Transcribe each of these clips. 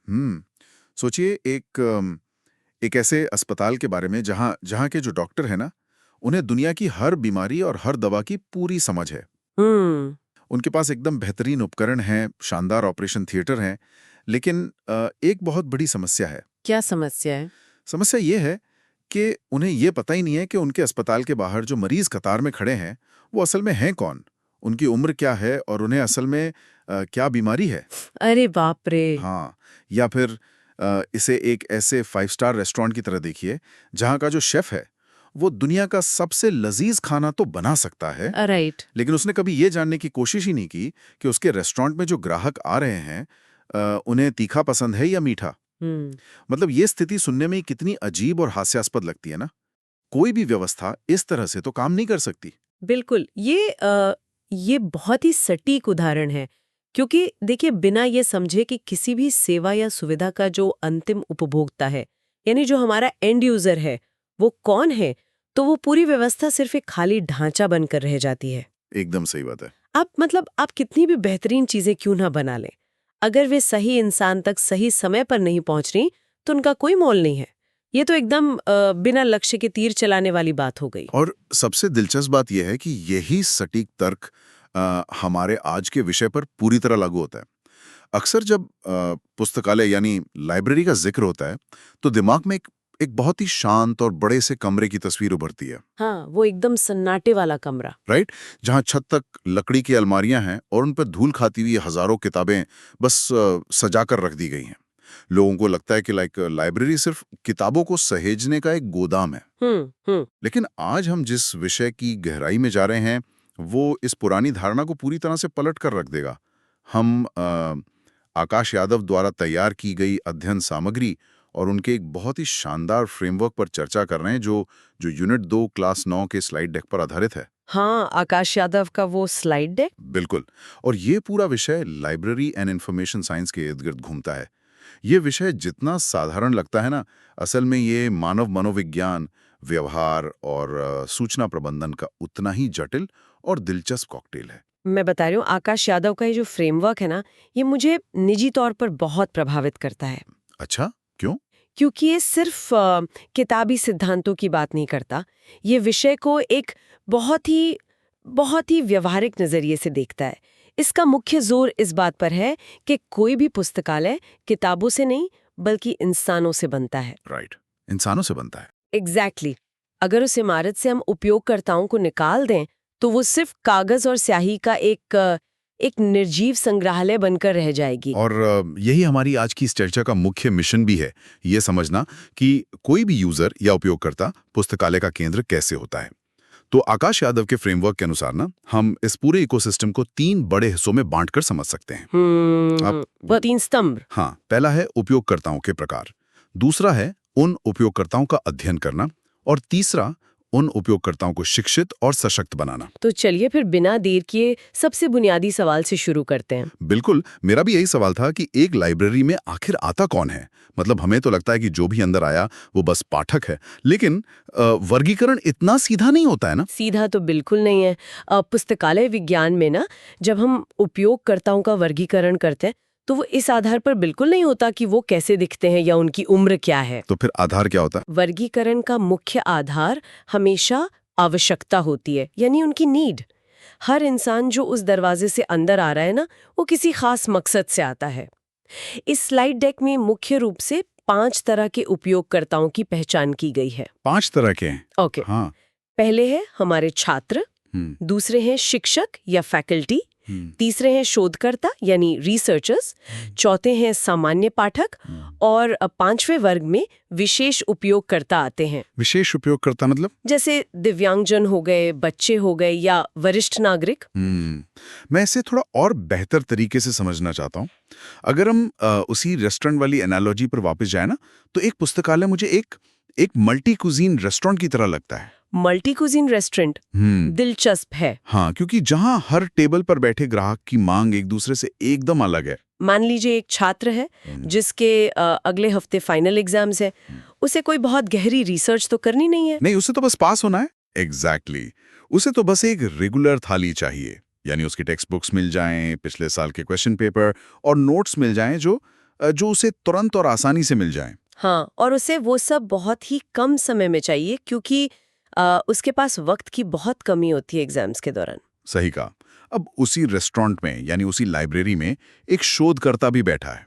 हम्म सोचिए एक ऐसे अस्पताल के बारे में जहाँ जहाँ के जो डॉक्टर है ना, उन्हें दुनिया की हर बीमारी और हर दवा की पूरी समझ है। हम्म। उनके पास एकदम बेहतरीन उपकरण हैं, शानदार ऑपरेशन थिएटर हैं, लेकिन एक बहुत बड़ी समस्या है। क्या समस्या है? समस्या ये है कि उन्हें ये पता ही नहीं है कि उनके अस्पताल के बाहर जो मरीज कतार में खड़े हैं, वो असल में हैं कौन, उनकी उम्र क्या है और उन्हें असल में क्या बीमारी है। अरे बाप रे! हाँ, या फिर इसे एक ऐसे 5 स्टार रेस्टोरेंट की तरह देखिए, जहाँ का जो शेफ है, वो दुनिया का सबसे लज़ीज़ खाना तो बना सकता है, राइट। लेकिन उसने कभी ये जानने की कोशिश ही नहीं की कि उसके रेस्टोरेंट में जो ग्राहक आ रहे हैं, उन्हें तीखा पसंद है या मीठा। हम्म। मतलब ये स्थिति सुनने में ही कितनी अजीब और हास्यास्पद लगती है ना? कोई भी व्यवस्था इस तरह से तो काम नहीं कर सकती। बिल्कुल। ये बहुत ही सटीक उदाहरण है, क्योंकि देखिए बिना ये समझे कि किसी भी सेवा या सुविधा का जो अंतिम उपभोक्ता है, यानी जो हमारा एंड यूजर है, वो कौन है, तो वो पूरी व्यवस्था सिर्फ एक खाली ढांचा बनकर रह जाती है। एकदम सही बात है। आप कितनी भी बेहतरीन चीजें क्यों ना बना लें, अगर वे सही इंसान तक सही समय पर नहीं पहुंच रही, तो उनका कोई मोल नहीं है। ये तो एकदम बिना लक्ष्य के तीर चलाने वाली बात हो गई। और सबसे दिलचस्प बात यह है कि यही सटीक तर्क हमारे आज के विषय पर पूरी तरह लागू होता है। अक्सर जब पुस्तकालय यानी लाइब्रेरी का जिक्र होता है, तो दिमाग में एक बहुत ही शांत और बड़े से कमरे की तस्वीर उभरती है। हाँ, वो एकदम सन्नाटे वाला कमरा। राइट, जहाँ छत तक लकड़ी की अलमारियां हैं और उन पर धूल खाती हुई हजारों किताबें बस सजा कर रख दी गई हैं। लोगों को लगता है कि लाइब्रेरी सिर्फ किताबों को सहेजने का एक गोदाम है। हम्म। लेकिन आज हम जिस विषय की गहराई में जा रहे हैं, वो इस पुरानी धारणा को पूरी तरह से पलट कर रख देगा। हम आकाश यादव द्वारा तैयार की गई अध्ययन सामग्री और उनके एक बहुत ही शानदार फ्रेमवर्क पर चर्चा कर रहे हैं, जो जो यूनिट 2 क्लास 9 के स्लाइड डेक पर आधारित है। हाँ, आकाश यादव का वो स्लाइड डेक। बिल्कुल। और ये पूरा विषय लाइब्रेरी एंड इंफॉर्मेशन साइंस के इर्द-गिर्द घूमता है। ये विषय जितना साधारण लगता है ना, असल में ये मानव मनोविज्ञान, व्यवहार और सूचना प्रबंधन का उतना ही जटिल और दिलचस्प कॉकटेल है। मैं बता रही हूँ, आकाश यादव का ये जो फ्रेमवर्क है ना, ये मुझे निजी तौर पर बहुत प्रभावित करता है। अच्छा, क्यों? क्योंकि ये सिर्फ किताबी सिद्धांतों की बात नहीं करता, ये विषय को एक बहुत ही व्यवहारिक नजरिए से देखता है। इसका मुख्य जोर इस बात पर है कि कोई भी पुस्तकालय किताबों से नहीं, बल्कि इंसानों से बनता है। राइट, इंसानों से बनता है। एग्जैक्टली अगर उस इमारत से हम उपयोगकर्ताओं को निकाल दें, तो वो सिर्फ कागज और स्याही का एक निर्जीव संग्रहालय बनकर रह जाएगी। और यही हमारी आज की इस चर्चा का मुख्य मिशन भी है, ये समझना कि कोई भी यूजर या उपयोगकर्ता पुस्तकालय का केंद्र कैसे होता है। तो आकाश यादव के फ्रेमवर्क के अनुसार ना, हम इस पूरे इकोसिस्टम को 3 बड़े हिस्सों में बांटकर समझ सकते हैं। आप वो 3 स्तंभ। हाँ, पहला है उपयोगकर्ताओं के प्रकार, दूसरा है उन उपयोगकर्ताओं का अध्ययन करना, और तीसरा उन उपयोगकर्ताओं को शिक्षित और सशक्त बनाना। तो चलिए फिर बिना देर किए सबसे बुनियादी सवाल से शुरू करते हैं। बिल्कुल, मेरा भी यही सवाल था कि एक लाइब्रेरी में आखिर आता कौन है? मतलब हमें तो लगता है कि जो भी अंदर आया वो बस पाठक है, लेकिन वर्गीकरण इतना सीधा नहीं होता है ना? सीधा तो बिल्कुल नहीं है। पुस्तकालय विज्ञान में ना, जब हम उपयोगकर्ताओं का वर्गीकरण करते हैं, तो वो इस आधार पर बिल्कुल नहीं होता कि वो कैसे दिखते हैं या उनकी उम्र क्या है। तो फिर आधार क्या होता है? वर्गीकरण का मुख्य आधार हमेशा आवश्यकता होती है, यानी उनकी नीड। हर इंसान जो उस दरवाजे से अंदर आ रहा है ना, वो किसी खास मकसद से आता है। इस स्लाइड डेक में मुख्य रूप से 5 तरह के उपयोगकर्ताओं की पहचान की गई है। 5 तरह के हैं। ओके। हाँ। पहले है हमारे छात्र, दूसरे हैं शिक्षक या फैकल्टी, तीसरे हैं शोधकर्ता यानी रिसर्चर्स, चौथे हैं सामान्य पाठक, और पांचवें वर्ग में विशेष उपयोगकर्ता आते हैं। विशेष उपयोगकर्ता मतलब? जैसे दिव्यांगजन हो गए, बच्चे हो गए या वरिष्ठ नागरिक। मैं इसे थोड़ा और बेहतर तरीके से समझना चाहता हूँ। अगर हम उसी रेस्टोरेंट वाली एनालॉजी पर वापस जाए ना, तो एक पुस्तकालय मुझे एक मल्टी कुजीन रेस्टोरेंट की तरह लगता है। मल्टी कुजीन रेस्टोरेंट दिलचस्प है। हाँ, क्योंकि जहाँ हर टेबल पर बैठे ग्राहक की मांग एक दूसरे से एकदम अलग है। मान लीजिए एक छात्र है जिसके अगले हफ्ते फाइनल एग्जाम्स है। उसे कोई बहुत गहरी रिसर्च तो करनी नहीं है। नहीं, उसे तो बस पास होना है। एग्जैक्टली। उसे तो बस एक रेगुलर थाली चाहिए, यानी उसकी टेक्स्ट बुक्स मिल जाएं, पिछले साल के क्वेश्चन पेपर और नोट्स मिल जाएं जो जो उसे तुरंत और आसानी से मिल जाएं। हाँ, और उसे वो सब बहुत ही कम समय में चाहिए क्योंकि उसके पास वक्त की बहुत कमी होती है एग्जाम्स के दौरान। सही कहा। अब उसी रेस्टोरेंट में यानी उसी लाइब्रेरी में एक शोधकर्ता भी बैठा है।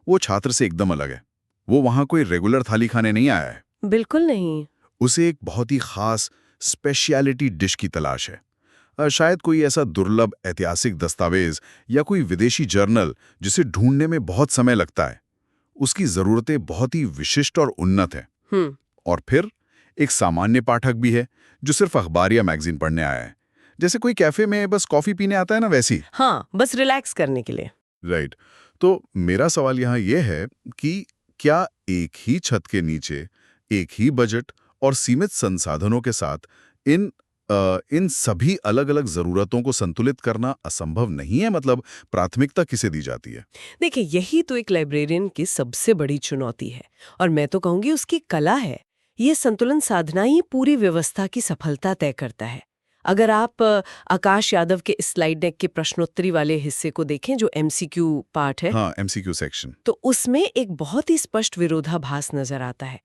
वो छात्र से एकदम अलग है। वो वहां कोई रेगुलर थाली खाने नहीं आया है। बिल्कुल नहीं। उसे एक बहुत ही खास स्पेशलिटी डिश की तलाश है। शायद कोई ऐसा दुर्लभ ऐतिहासिक दस्तावेज या कोई विदेशी जर्नल जिसे ढूंढने में बहुत समय लगता है। उसकी जरूरतें बहुत ही विशिष्ट और उन्नत हैं। हम्म। और फिर एक सामान्य पाठक भी है जो सिर्फ अखबार या मैगजीन पढ़ने आया है। जैसे कोई कैफे में बस कॉफी पीने आता है ना, वैसी। हाँ, बस रिलैक्स करने के लिए। राइट। तो मेरा सवाल यहाँ यह है कि क्या एक ही छत के नीचे, एक ही बजट और सीमित संसाधनों के साथ इन सभी अलग-अलग जरूरतों को संतुलित करना असंभव नहीं है? मतलब प्राथमिकता किसे दी जाती है? देखिए, यही तो एक लाइब्रेरियन की सबसे बड़ी चुनौती है और मैं तो कहूंगी उसकी कला है। ये संतुलन साधना ही पूरी व्यवस्था की सफलता तय करता है। अगर आप आकाश यादव के स्लाइड डेक के प्रश्नोत्तरी वाले हिस्से को देखें जो एमसीक्यू पार्ट है, हाँ, एमसीक्यू सेक्शन। तो उसमें एक बहुत ही स्पष्ट विरोधाभास नजर आता है।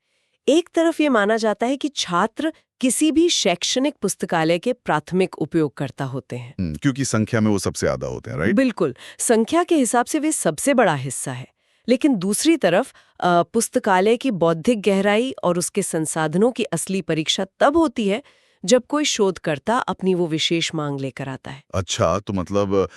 एक तरफ ये माना जाता है कि छात्र किसी भी शैक्षणिक पुस्तकालय के प्राथमिक उपयोगकर्ता होते हैं। क्योंकि संख्या में वो सबसे ज्यादा होते हैं, राइट? बिल्कुल, संख्या के हिसाब से वे सबसे बड़ा हिस्सा है। लेकिन दूसरी तरफ पुस्तकालय की बौद्धिक गहराई और उसके संसाधनों की असली परीक्षा तब होती है जब कोई शोधकर्ता अपनी वो विशेष मांग लेकर आता है। अच्छा, तो मतलब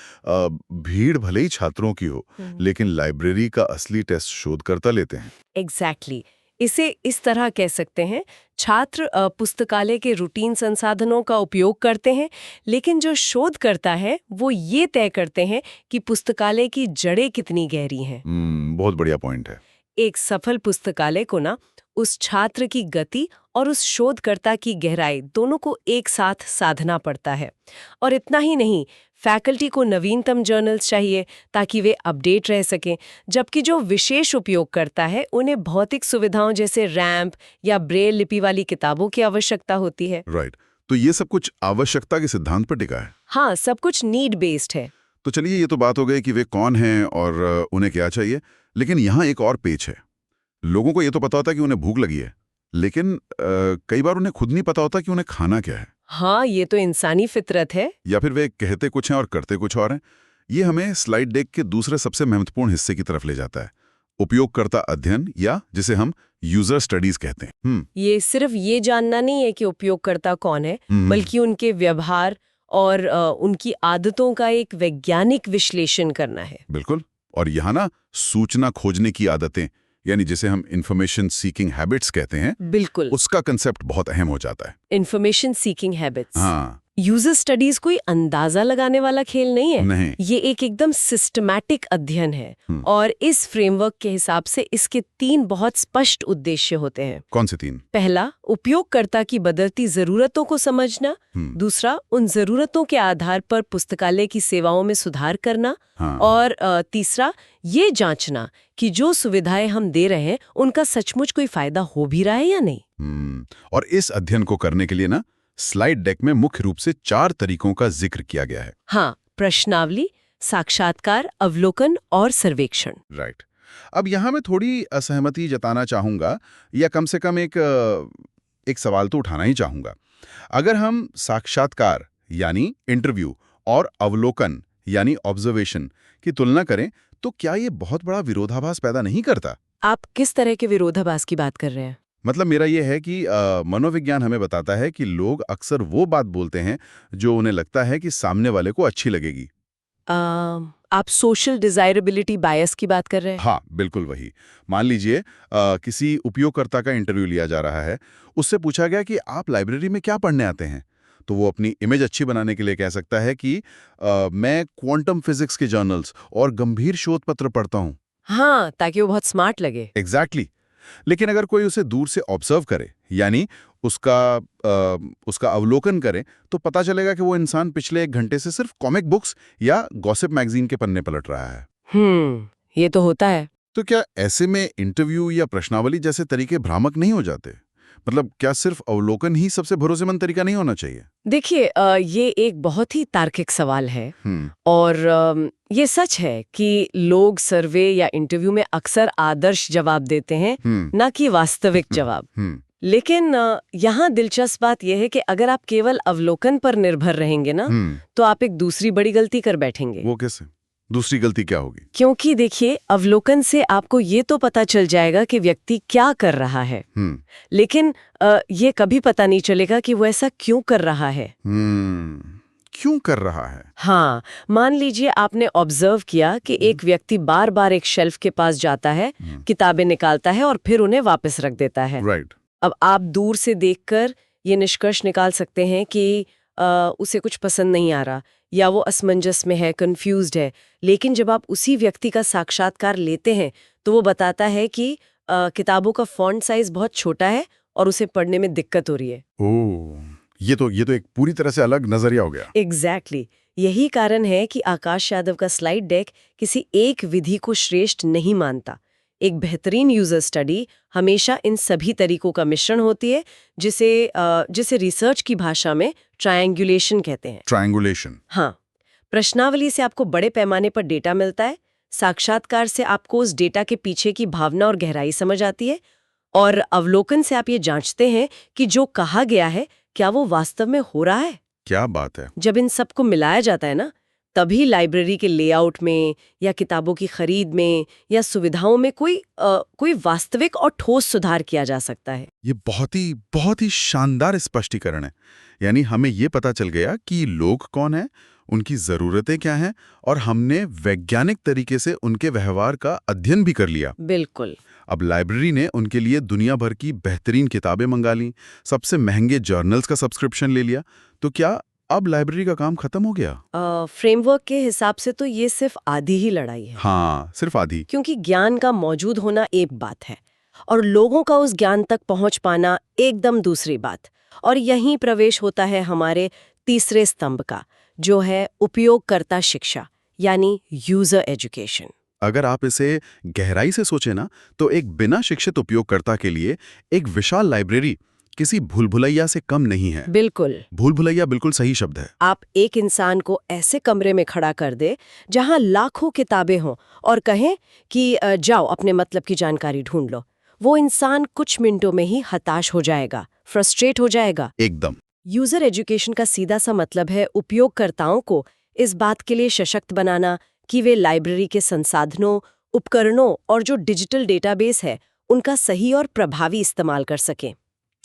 भीड़ भले ही छात्रों की हो, लेकिन लाइब्रेरी का असली टेस्ट शोधकर्ता लेते हैं। एग्जैक्टली। इसे इस तरह कह सकते हैं, छात्र पुस्तकालय के रूटीन संसाधनों का उपयोग करते हैं, लेकिन जो शोध करता है वो ये तय करते हैं कि पुस्तकालय की जड़ें कितनी गहरी हैं। बहुत बढ़िया पॉइंट है। एक सफल पुस्तकालय को ना उस छात्र की गति और उस शोधकर्ता की गहराई दोनों को एक साथ साधना पड़ता है। और इतना ही नहीं, फैकल्टी को नवीनतम जर्नल्स चाहिए ताकि वे अपडेट रह सकें, जबकि जो विशेष उपयोग करता है उन्हें भौतिक सुविधाओं जैसे रैंप या ब्रेल लिपि वाली किताबों की आवश्यकता होती है। राइट। तो ये सब कुछ आवश्यकता के सिद्धांत पर टिका है। हाँ, सब कुछ नीड बेस्ड है। तो चलिए, ये तो बात हो गई कि वे कौन हैं और उन्हें क्या चाहिए। लेकिन यहाँ एक और पेच है। लोगों को ये तो पता होता है कि उन्हें भूख लगी है, लेकिन कई बार उन्हें खुद नहीं पता होता कि उन्हें खाना क्या है। हाँ, ये तो इंसानी फितरत है। या फिर वे कहते कुछ हैं और करते कुछ और हैं। ये हमें स्लाइड डेक के दूसरे सबसे महत्वपूर्ण हिस्से की तरफ ले जाता है, उपयोगकर्ता अध्ययन, या जिसे हम यूजर स्टडीज कहते हैं। ये सिर्फ ये जानना नहीं है कि उपयोगकर्ता कौन है, बल्कि उनके व्यवहार और उनकी आदतों का एक वैज्ञानिक विश्लेषण करना है। बिल्कुल। और यहाँ ना सूचना खोजने की आदतें, यानी जिसे हम इंफॉर्मेशन सीकिंग हैबिट्स कहते हैं, बिल्कुल, उसका कंसेप्ट बहुत अहम हो जाता है। Information seeking habits. हाँ। यूजर स्टडीज कोई अंदाजा लगाने वाला खेल नहीं है। नहीं। ये एक एकदम सिस्टमैटिक अध्ययन है और इस फ्रेमवर्क के हिसाब से इसके 3 बहुत स्पष्ट उद्देश्य होते हैं। कौन से 3? पहला, उपयोगकर्ता की बदलती जरूरतों को समझना। दूसरा, उन जरूरतों के आधार पर पुस्तकालय की सेवाओं में सुधार करना। हाँ। और तीसरा, ये जांचना कि जो सुविधाएं हम दे रहे हैं उनका सचमुच कोई फायदा हो भी रहा है या नहीं। और इस अध्ययन को करने के लिए ना स्लाइड डेक में मुख्य रूप से 4 तरीकों का जिक्र किया गया है। हाँ, प्रश्नावली, साक्षात्कार, अवलोकन और सर्वेक्षण। राइट। अब यहाँ मैं थोड़ी असहमति जताना चाहूंगा, या कम से कम एक सवाल तो उठाना ही चाहूंगा। अगर हम साक्षात्कार यानी इंटरव्यू और अवलोकन यानी ऑब्जर्वेशन की तुलना करें, तो क्या ये बहुत बड़ा विरोधाभास पैदा नहीं करता? आप किस तरह के विरोधाभास की बात कर रहे हैं? मतलब मेरा ये है कि मनोविज्ञान हमें बताता है कि लोग अक्सर वो बात बोलते हैं जो उन्हें लगता है कि सामने वाले को अच्छी लगेगी। आप सोशल डिजायरेबिलिटी बायस की बात कर रहे हैं? हाँ, बिल्कुल वही। मान लीजिए किसी उपयोगकर्ता का इंटरव्यू लिया जा रहा है। उससे पूछा गया कि आप लाइब्रेरी में क्या पढ़ने आते हैं, तो वो अपनी इमेज अच्छी बनाने के लिए कह सकता है कि मैं क्वांटम फिजिक्स के जर्नल्स और गंभीर शोध पत्र पढ़ता हूँ। हाँ, ताकि वो बहुत स्मार्ट लगे। एग्जैक्टली। लेकिन अगर कोई उसे दूर से ऑब्जर्व करे, यानी उसका अवलोकन करे, तो पता चलेगा कि वो इंसान पिछले 1 घंटे से सिर्फ कॉमिक बुक्स या गॉसिप मैगजीन के पन्ने पलट रहा है। ये तो होता है। तो क्या ऐसे में इंटरव्यू या प्रश्नावली जैसे तरीके भ्रामक नहीं हो जाते? मतलब क्या सिर्फ अवलोकन ही सबसे भरोसेमंद तरीका नहीं होना चाहिए? देखिए ये एक बहुत ही तार्किक सवाल है और ये सच है कि लोग सर्वे या इंटरव्यू में अक्सर आदर्श जवाब देते हैं, ना कि वास्तविक जवाब। लेकिन यहाँ दिलचस्प बात यह है कि अगर आप केवल अवलोकन पर निर्भर रहेंगे ना, तो आप एक दूसरी बड़ी गलती कर बैठेंगे। वो कैसे? दूसरी गलती क्या होगी? क्योंकि देखिए, अवलोकन से आपको ये तो पता चल जाएगा कि व्यक्ति क्या कर रहा है, लेकिन ये कभी पता नहीं चलेगा कि वो ऐसा क्यों कर रहा है। क्यों कर रहा है? हाँ, मान लीजिए आपने ऑब्जर्व किया कि एक व्यक्ति बार बार एक शेल्फ के पास जाता है, किताबें निकालता है और फिर उन्हें वापस रख देता है। राइट। अब आप दूर से देखकर ये निष्कर्ष निकाल सकते हैं कि उसे कुछ पसंद नहीं आ रहा या वो असमंजस में है, कंफ्यूज्ड है। लेकिन जब आप उसी व्यक्ति का साक्षात्कार लेते हैं तो वो बताता है कि किताबों का फॉन्ट साइज बहुत छोटा है और उसे पढ़ने में दिक्कत हो रही है। ओह, ये तो एक पूरी तरह से अलग नजरिया हो गया। एग्जैक्टली। यही कारण है कि आकाश यादव का स्लाइड डेक किसी एक विधि को श्रेष्ठ नहीं मानता। एक बेहतरीन यूजर स्टडी हमेशा इन सभी तरीकों का मिश्रण होती है, जिसे रिसर्च की भाषा में ट्रायंगुलेशन कहते हैं। ट्रायंगुलेशन? हाँ, प्रश्नावली से आपको बड़े पैमाने पर डेटा मिलता है, साक्षात्कार से आपको उस डेटा के पीछे की भावना और गहराई समझ आती है, और अवलोकन से आप ये जांचते हैं कि जो कहा गया है क्या वो वास्तव में हो रहा है। क्या बात है! जब इन सबको मिलाया जाता है ना, तभी लाइब्रेरी के लेआउट में या किताबों की खरीद में या सुविधाओं में कोई वास्तविक और ठोस सुधार किया जा सकता है। ये बहुत ही शानदार स्पष्टीकरण है। यानी हमें ये पता चल गया कि लोग कौन हैं, उनकी ज़रूरतें क्या हैं, और हमने वैज्ञानिक तरीके से उनके व्यवहार का अध्ययन भी कर लिया। बिल्कुल। अब लाइब्रेरी ने उनके लिए दुनिया भर की बेहतरीन किताबें मंगा लीं, सबसे महंगे जर्नल्स का सब्सक्रिप्शन ले लिया। तो क्या अब लाइब्रेरी का काम खत्म हो गया? फ्रेमवर्क के हिसाब से तो ये सिर्फ आधी ही लड़ाई है। हाँ, सिर्फ आधी। क्योंकि ज्ञान का मौजूद होना एक बात है और लोगों का उस ज्ञान तक पहुंच पाना एकदम दूसरी बात। और यहीं प्रवेश होता है हमारे तीसरे स्तंभ का, जो है उपयोगकर्ता शिक्षा, यानी यूजर एजुकेशन। अगर आप इसे गहराई से सोचें ना, तो एक बिना शिक्षित उपयोगकर्ता के लिए एक विशाल लाइब्रेरी किसी भूलभुलैया से कम नहीं है। बिल्कुल। भूलभुलैया बिल्कुल सही शब्द है। आप एक इंसान को ऐसे कमरे में खड़ा कर दे जहां लाखों किताबें हों और कहें कि जाओ अपने मतलब की जानकारी ढूंढ लो, वो इंसान कुछ मिनटों में ही हताश हो जाएगा, फ्रस्ट्रेट हो जाएगा। एकदम। यूजर एजुकेशन का सीधा सा मतलब है उपयोगकर्ताओं को इस बात के लिए सशक्त बनाना कि वे लाइब्रेरी के संसाधनों, उपकरणों और जो डिजिटल डेटाबेस है उनका सही और प्रभावी इस्तेमाल कर सकें।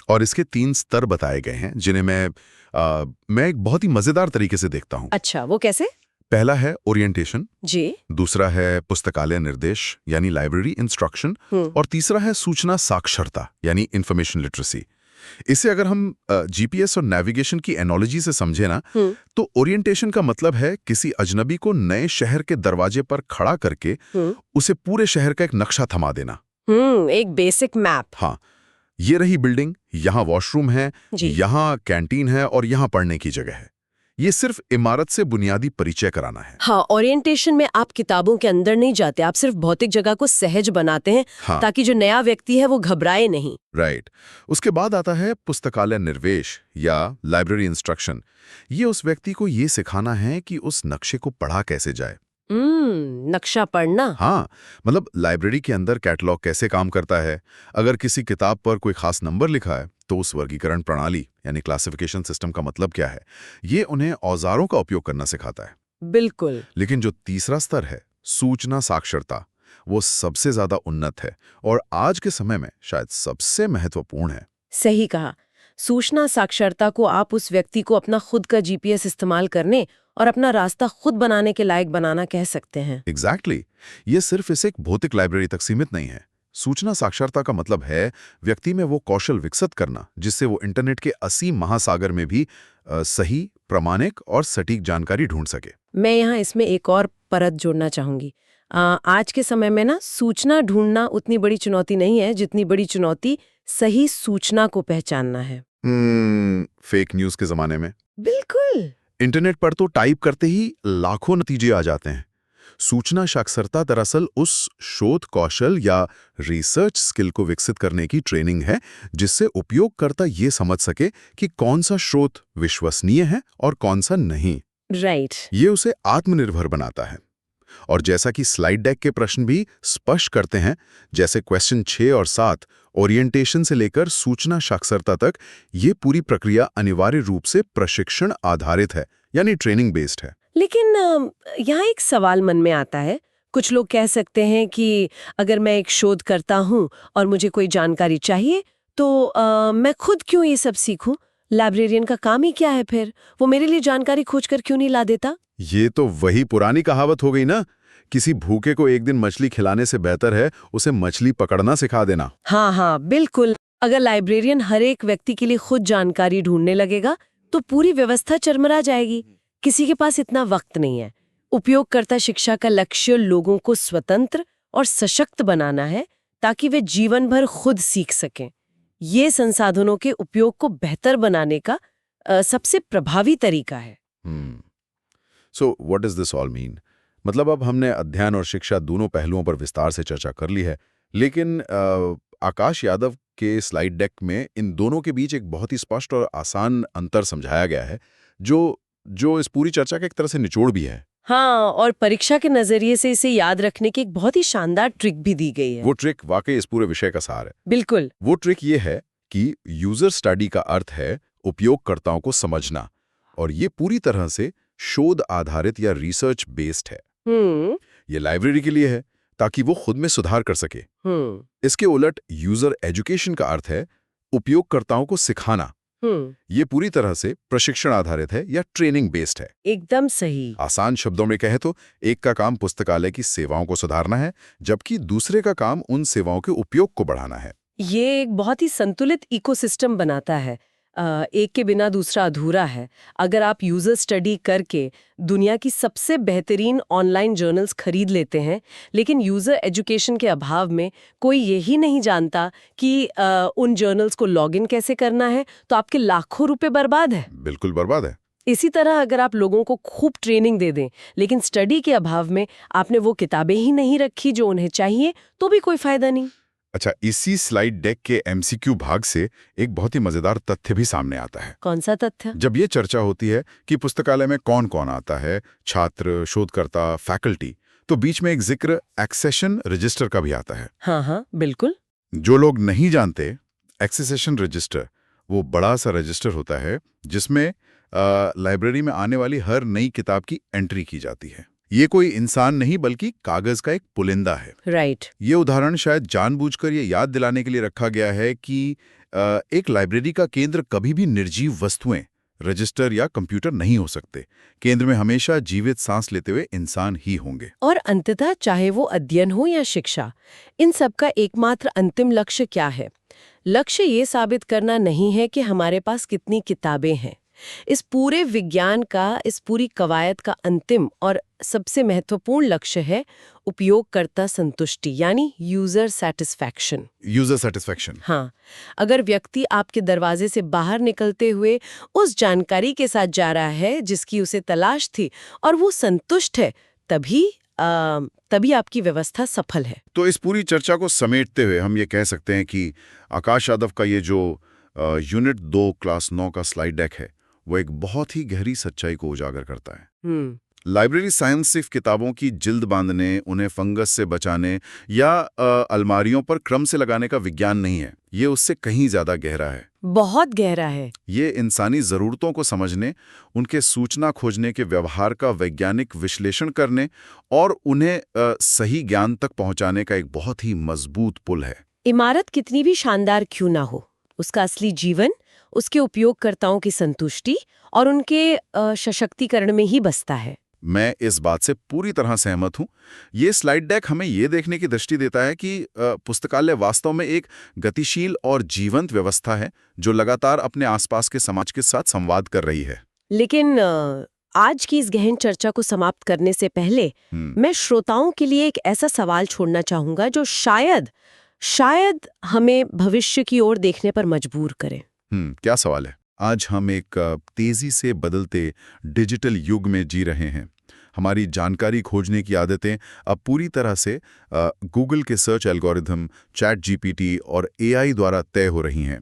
और इसके 3 स्तर बताए गए हैं, जिन्हें मैं एक बहुत ही मजेदार तरीके से देखता हूँ। अच्छा, वो कैसे? पहला है ओरिएंटेशन, जी। दूसरा है पुस्तकालय निर्देश यानी लाइब्रेरी इंस्ट्रक्शन, और तीसरा है सूचना साक्षरता यानी इंफॉर्मेशन लिटरेसी। इसे अगर हम जीपीएस और नेविगेशन की एनोलॉजी से समझे ना, तो ओरिएंटेशन का मतलब है किसी अजनबी को नए शहर के दरवाजे पर खड़ा करके उसे पूरे शहर का एक नक्शा थमा देना। एक बेसिक मैप। हाँ, ये रही बिल्डिंग, यहाँ वॉशरूम है, यहाँ कैंटीन है और यहाँ पढ़ने की जगह है। ये सिर्फ इमारत से बुनियादी परिचय कराना है। हाँ, ओरिएंटेशन में आप किताबों के अंदर नहीं जाते, आप सिर्फ भौतिक जगह को सहज बनाते हैं। हाँ। ताकि जो नया व्यक्ति है वो घबराए नहीं। राइट। उसके बाद आता है पुस्तकालय निर्देश या लाइब्रेरी इंस्ट्रक्शन। ये उस व्यक्ति को ये सिखाना है कि उस नक्शे को पढ़ा कैसे जाए। नक्शा पढ़ना। हाँ, मतलब लाइब्रेरी के अंदर कैटलॉग कैसे काम करता है, अगर किसी किताब पर कोई खास नंबर लिखा है तो उस वर्गीकरण प्रणाली यानी क्लासिफिकेशन सिस्टम का मतलब क्या है, ये उन्हें औजारों का उपयोग करना सिखाता है। बिल्कुल। लेकिन जो तीसरा स्तर है, सूचना साक्षरता, वो सबसे ज्यादा उन्नत है और आज के समय में शायद सबसे महत्वपूर्ण है। सही कहा। सूचना साक्षरता को आप उस व्यक्ति को अपना खुद का जीपीएस इस्तेमाल करने और अपना रास्ता खुद बनाने के लायक बनाना कह सकते हैं। एग्जैक्टली। ये सिर्फ इसे एक भौतिक लाइब्रेरी तक सीमित नहीं है। सूचना साक्षरता का मतलब है व्यक्ति में वो कौशल विकसित करना जिससे वो इंटरनेट के असीम महासागर में भी सही, प्रामाणिक और सटीक जानकारी ढूंढ सके। मैं यहाँ इसमें एक और परत जोड़ना चाहूंगी। आज के समय में ना सूचना ढूंढना उतनी बड़ी चुनौती नहीं है जितनी बड़ी चुनौती सही सूचना को पहचानना है। फेक न्यूज के जमाने में। बिल्कुल। इंटरनेट पर तो टाइप करते ही लाखों नतीजे आ जाते हैं। सूचना साक्षरता दरअसल उस शोध कौशल या रिसर्च स्किल को विकसित करने की ट्रेनिंग है जिससे उपयोगकर्ता ये समझ सके कि कौन सा स्रोत विश्वसनीय है और कौन सा नहीं। राइट। ये उसे आत्मनिर्भर बनाता है। और जैसा कि स्लाइड डेक के प्रश्न भी स्पष्ट करते हैं, जैसे क्वेश्चन 6 और 7 ओरिएंटेशन से लेकर सूचना साक्षरता तक, ये पूरी प्रक्रिया अनिवार्य रूप से प्रशिक्षण आधारित है, यानी ट्रेनिंग बेस्ड है। लेकिन यहाँ एक सवाल मन में आता है। कुछ लोग कह सकते हैं कि अगर मैं एक शोध करता हूँ और मुझे कोई जानकारी चाहिए तो मैं खुद क्यों ये सब सीखूं? लाइब्रेरियन का काम ही क्या है फिर? वो मेरे लिए जानकारी खोजकर क्यों नहीं ला देता? ये तो वही पुरानी कहावत हो गई ना, किसी भूखे को एक दिन मछली खिलाने से बेहतर है उसे मछली पकड़ना सिखा देना। हाँ हाँ, बिल्कुल। अगर लाइब्रेरियन हर एक व्यक्ति के लिए खुद जानकारी ढूंढने लगेगा तो पूरी व्यवस्था चरमरा जाएगी। किसी के पास इतना वक्त नहीं है। उपयोगकर्ता शिक्षा का लक्ष्य लोगों को स्वतंत्र और सशक्त बनाना है ताकि वे जीवन भर खुद सीख सकें। ये संसाधनों के उपयोग को बेहतर बनाने का सबसे प्रभावी तरीका है। So what does this all mean? मतलब अब हमने अध्ययन और शिक्षा दोनों पहलुओं पर विस्तार से चर्चा कर ली है, लेकिन आकाश यादव के स्लाइड डेक में इन दोनों के बीच एक बहुत ही स्पष्ट और आसान अंतर समझाया गया है, जो इस पूरी चर्चा का एक तरह से निचोड़ भी है। हाँ, और परीक्षा के नजरिए से इसे याद रखने की एक बहुत ही शानदार ट्रिक भी दी गई है। वो ट्रिक वाकई इस पूरे विषय का सार है। बिल्कुल। वो ट्रिक ये है कि यूजर स्टडी का अर्थ है उपयोगकर्ताओं को समझना, और ये पूरी तरह से शोध आधारित या रिसर्च बेस्ड है। ये लाइब्रेरी के लिए है ताकि वो खुद में सुधार कर सके। इसके उलट यूजर एजुकेशन का अर्थ है उपयोगकर्ताओं को सिखाना। ये पूरी तरह से प्रशिक्षण आधारित है या ट्रेनिंग बेस्ड है। एकदम सही। आसान शब्दों में कहे तो एक का काम पुस्तकालय की सेवाओं को सुधारना है, जबकि दूसरे का काम उन सेवाओं के उपयोग को बढ़ाना है। ये एक बहुत ही संतुलित इकोसिस्टम बनाता है। एक के बिना दूसरा अधूरा है। अगर आप यूजर स्टडी करके दुनिया की सबसे बेहतरीन ऑनलाइन जर्नल्स खरीद लेते हैं, लेकिन यूजर एजुकेशन के अभाव में कोई यही नहीं जानता कि उन जर्नल्स को लॉगिन कैसे करना है, तो आपके लाखों रुपए बर्बाद है। बिल्कुल बर्बाद है। इसी तरह अगर आप लोगों को खूब ट्रेनिंग दे दें, लेकिन स्टडी के अभाव में आपने वो किताबें ही नहीं रखी जो उन्हें चाहिए, तो भी कोई फायदा नहीं। अच्छा, इसी स्लाइड डेक के एमसीक्यू भाग से एक बहुत ही मजेदार तथ्य भी सामने आता है। कौन सा तथ्य? जब ये चर्चा होती है कि पुस्तकालय में कौन कौन आता है, छात्र, शोधकर्ता, फैकल्टी, तो बीच में एक जिक्र एक्सेशन रजिस्टर का भी आता है। हाँ हाँ, बिल्कुल। जो लोग नहीं जानते, एक्सेशन रजिस्टर वो बड़ा सा रजिस्टर होता है जिसमें लाइब्रेरी में आने वाली हर नई किताब की एंट्री की जाती है। ये कोई इंसान नहीं बल्कि कागज का एक पुलिंदा है। राइट। ये उदाहरण शायद जानबूझकर ये याद दिलाने के लिए रखा गया है कि एक लाइब्रेरी का केंद्र कभी भी निर्जीव वस्तुएं, रजिस्टर या कंप्यूटर नहीं हो सकते। केंद्र में हमेशा जीवित सांस लेते हुए इंसान ही होंगे। और अंततः चाहे वो अध्ययन हो या शिक्षा, इन सब का एकमात्र अंतिम लक्ष्य क्या है? लक्ष्य ये साबित करना नहीं है कि हमारे पास कितनी किताबें हैं। इस पूरे विज्ञान का, इस पूरी कवायद का अंतिम और सबसे महत्वपूर्ण लक्ष्य है उपयोगकर्ता संतुष्टि, यानी यूजर सेटिस्फैक्शन। User satisfaction. हाँ, अगर व्यक्ति आपके दरवाजे से बाहर निकलते हुए उस जानकारी के साथ जा रहा है जिसकी उसे तलाश थी और वो संतुष्ट है, तभी आपकी व्यवस्था सफल है। तो इस पूरी चर्चा को समेटते हुए हम ये कह सकते हैं कि आकाश यादव का ये जो यूनिट 2 क्लास 9 का स्लाइड डेक है, वो एक बहुत ही गहरी सच्चाई को उजागर करता है। लाइब्रेरी साइंस सिर्फ किताबों की जिल्द बांधने, उन्हें फंगस से बचाने या अलमारियों पर क्रम से लगाने का विज्ञान नहीं है। ये उससे कहीं ज्यादा गहरा है। बहुत गहरा है। ये इंसानी जरूरतों को समझने, उनके सूचना खोजने के व्यवहार का वैज्ञानिक विश्लेषण करने और उन्हें सही ज्ञान तक पहुंचाने का एक बहुत ही मजबूत पुल है। इमारत कितनी भी शानदार क्यों ना हो, उसका असली जीवन उसके उपयोगकर्ताओं की संतुष्टि और उनके सशक्तिकरण में ही बसता है। मैं इस बात से पूरी तरह सहमत हूं। ये स्लाइड डेक हमें ये देखने की दृष्टि देता है कि पुस्तकालय वास्तव में एक गतिशील और जीवंत व्यवस्था है जो लगातार अपने आसपास के समाज के साथ संवाद कर रही है। लेकिन आज की इस गहन चर्चा को समाप्त करने से पहले मैं श्रोताओं के लिए एक ऐसा सवाल छोड़ना चाहूंगा जो शायद हमें भविष्य की ओर देखने पर मजबूर करे। क्या सवाल है? आज हम एक तेजी से बदलते डिजिटल युग में जी रहे हैं। हमारी जानकारी खोजने की आदतें अब पूरी तरह से गूगल के सर्च एल्गोरिथम, चैट जीपीटी और एआई द्वारा तय हो रही हैं।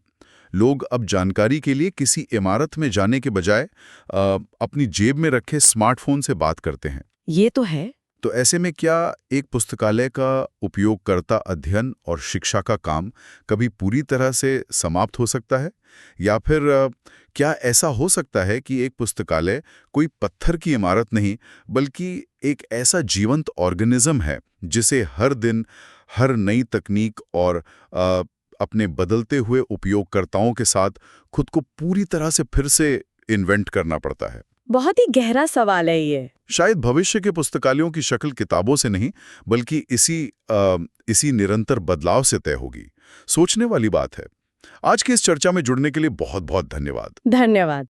लोग अब जानकारी के लिए किसी इमारत में जाने के बजाय अपनी जेब में रखे स्मार्टफोन से बात करते हैं। ये तो है। तो ऐसे में क्या एक पुस्तकालय का उपयोगकर्ता अध्ययन और शिक्षा का काम कभी पूरी तरह से समाप्त हो सकता है? या फिर क्या ऐसा हो सकता है कि एक पुस्तकालय कोई पत्थर की इमारत नहीं, बल्कि एक ऐसा जीवंत ऑर्गेनिज्म है जिसे हर दिन हर नई तकनीक और अपने बदलते हुए उपयोगकर्ताओं के साथ खुद को पूरी तरह से फिर से इन्वेंट करना पड़ता है? बहुत ही गहरा सवाल है ये। शायद भविष्य के पुस्तकालयों की शक्ल किताबों से नहीं, बल्कि इसी निरंतर बदलाव से तय होगी। सोचने वाली बात है। आज की इस चर्चा में जुड़ने के लिए बहुत बहुत धन्यवाद। धन्यवाद।